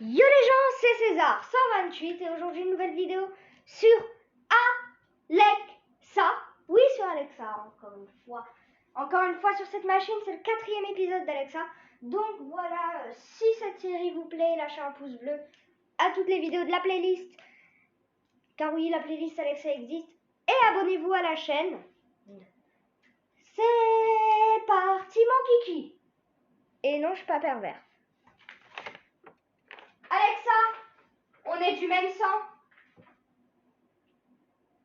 Yo les gens, c'est César 128 et aujourd'hui une nouvelle vidéo sur Alexa. Oui, sur Alexa, encore une fois sur cette machine, c'est le 4e épisode d'Alexa. Donc voilà, si cette série vous plaît, lâchez un pouce bleu à toutes les vidéos de la playlist. Car oui, la playlist Alexa existe. Et abonnez-vous à la chaîne. C'est parti mon kiki. Et non, je suis pas pervers. Alexa, on est du même sang.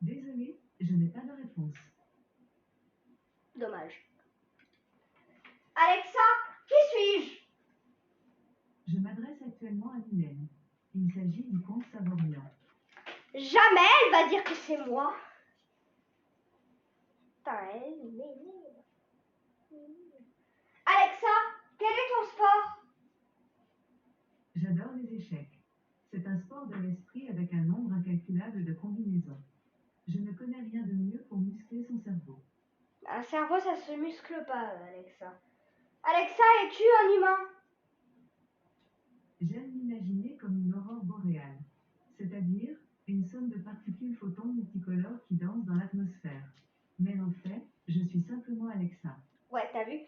Désolée, je n'ai pas de réponse. Dommage. Alexa, qui suis-je? Je m'adresse actuellement à Mylène. Il s'agit du compte Savoria. Jamais elle va dire que c'est moi. Alexa, quel est ton sport? J'adore les échecs. C'est un sport de l'esprit avec un nombre incalculable de combinaisons. Je ne connais rien de mieux pour muscler son cerveau. Un cerveau, ça se muscle pas, Alexa. Alexa, es-tu un humain? J'aime m'imaginer comme une aurore boréale, c'est-à-dire une somme de particules photons multicolores qui dansent dans l'atmosphère. Mais en fait, je suis simplement Alexa. Ouais, t'as vu?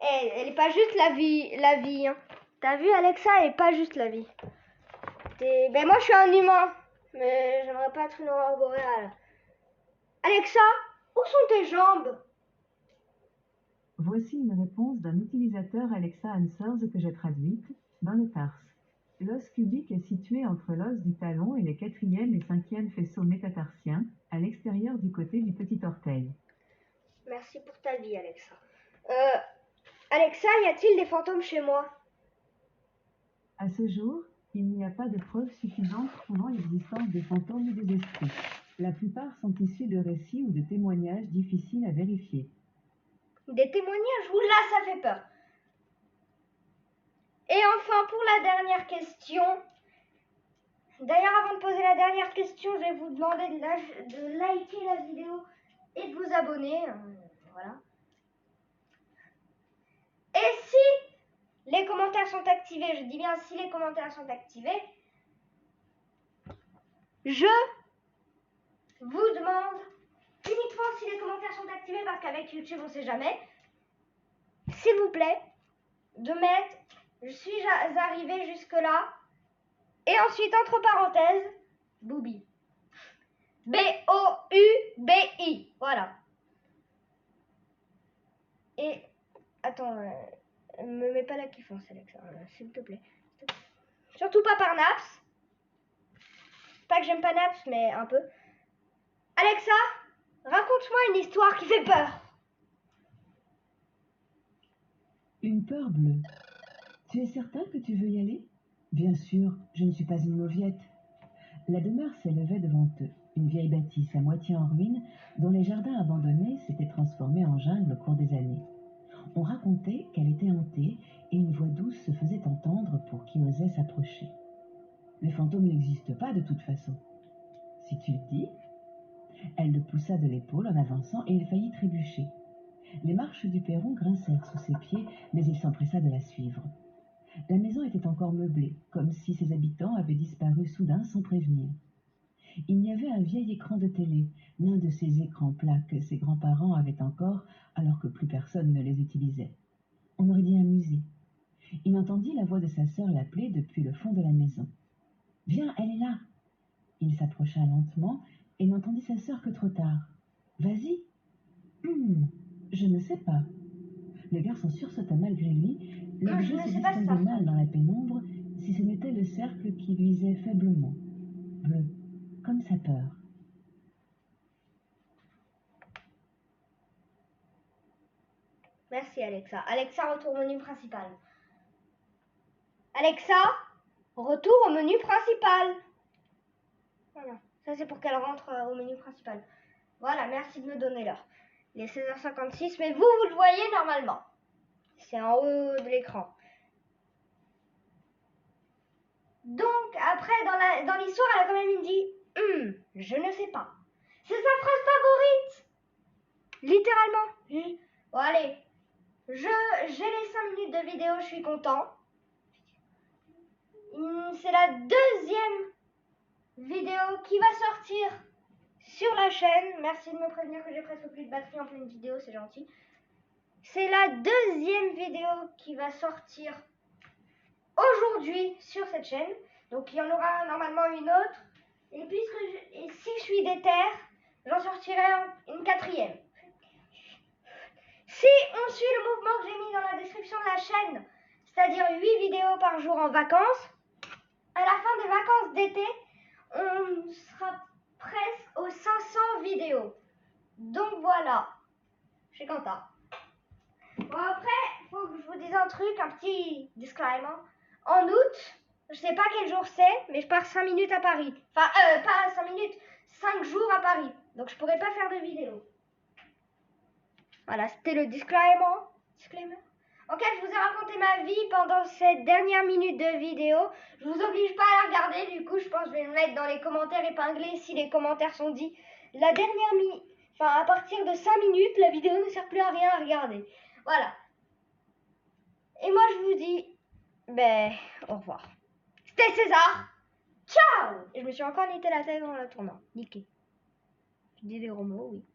Elle est pas juste la vie, hein. T'as vu, Alexa, elle est pas juste la vie. Ben moi, je suis un humain, mais j'aimerais pas être une aurore boréale. Alexa, où sont tes jambes? Voici une réponse d'un utilisateur Alexa Answers que j'ai traduite dans le tarse. L'os cubique est situé entre l'os du talon et les 4e et 5e faisceaux métatarsiens, à l'extérieur du côté du petit orteil. Merci pour ta vie, Alexa. Alexa, y a-t-il des fantômes chez moi? À ce jour, il n'y a pas de preuves suffisantes prouvant l'existence des fantômes ou des esprits. La plupart sont issus de récits ou de témoignages difficiles à vérifier. Des témoignages? Oula, ça fait peur. Et enfin, pour la dernière question. D'ailleurs, avant de poser la dernière question, je vais vous demander de liker la vidéo et de vous abonner. Voilà. Et si les commentaires sont activés, je dis bien si les commentaires sont activés, je vous demande uniquement si les commentaires sont activés, parce qu'avec YouTube, on ne sait jamais, s'il vous plaît, de mettre « Je suis arrivé jusque-là » et ensuite, entre parenthèses, Booby. B-O-U-B-I. Voilà. Et, attends, me mets pas la kiffance, Alexa, s'il te plaît. Surtout pas par Naps. Pas que j'aime pas Naps, mais un peu. Alexa, raconte-moi une histoire qui fait peur. Une peur bleue. Tu es certain que tu veux y aller? Bien sûr, je ne suis pas une mauviette. La demeure s'élevait devant eux, une vieille bâtisse à moitié en ruine, dont les jardins abandonnés s'étaient transformés en jungle au cours des années. On racontait qu'elle était hantée, et une voix douce se faisait entendre pour qui osait s'approcher. Les fantômes n'existent pas de toute façon. Si tu le dis. Elle le poussa de l'épaule en avançant, et il faillit trébucher. Les marches du perron grincèrent sous ses pieds, mais il s'empressa de la suivre. La maison était encore meublée, comme si ses habitants avaient disparu soudain sans prévenir. Il y avait un vieil écran de télé, l'un de ces écrans plats que ses grands-parents avaient encore, alors que plus personne ne les utilisait. On aurait dit un musée. Il entendit la voix de sa sœur l'appeler depuis le fond de la maison. « Viens, elle est là !» Il s'approcha lentement et n'entendit sa sœur que trop tard. « Vas-y !»« Je ne sais pas. » Le garçon sursauta malgré lui. L'objet se distinguait mal dans la pénombre, si ce n'était le cercle qui luisait faiblement. Bleu, comme sa peur. Merci Alexa. Alexa, retour au menu principal. Alexa, retour au menu principal. Voilà, ça c'est pour qu'elle rentre au menu principal. Voilà, merci de me donner l'heure. Il est 16h56, mais vous le voyez normalement. C'est en haut de l'écran. Donc, après, dans l'histoire, elle a quand même dit « je ne sais pas ». C'est sa phrase favorite. Littéralement. Bon, allez. J'ai les 5 minutes de vidéo, je suis content. C'est la deuxième vidéo qui va sortir sur la chaîne. Merci de me prévenir que j'ai presque plus de batterie en pleine vidéo, c'est gentil. C'est la deuxième vidéo qui va sortir aujourd'hui sur cette chaîne. Donc il y en aura normalement une autre. Et si je suis déter, j'en sortirai une quatrième. Si on suit le mouvement que j'ai mis dans la description de la chaîne, c'est-à-dire 8 vidéos par jour en vacances, à la fin des vacances d'été, on sera presque aux 500 vidéos. Donc voilà, je suis contente. Bon après, il faut que je vous dise un truc, un petit disclaimer. En août, je sais pas quel jour c'est, mais je pars 5 minutes à Paris. Enfin, pas 5 minutes, 5 jours à Paris. Donc je pourrai pas faire de vidéo. Voilà, c'était le disclaimer. Ok, je vous ai raconté ma vie pendant cette dernière minute de vidéo. Je vous oblige pas à la regarder, du coup je pense que je vais le mettre dans les commentaires épinglés si les commentaires sont dits. La dernière minute, enfin à partir de 5 minutes, la vidéo ne sert plus à rien à regarder. Voilà. Et moi je vous dis, au revoir. C'était César. Ciao. Et je me suis encore nité la tête en la tournant. Niqué. Je dis des gros mots, oui.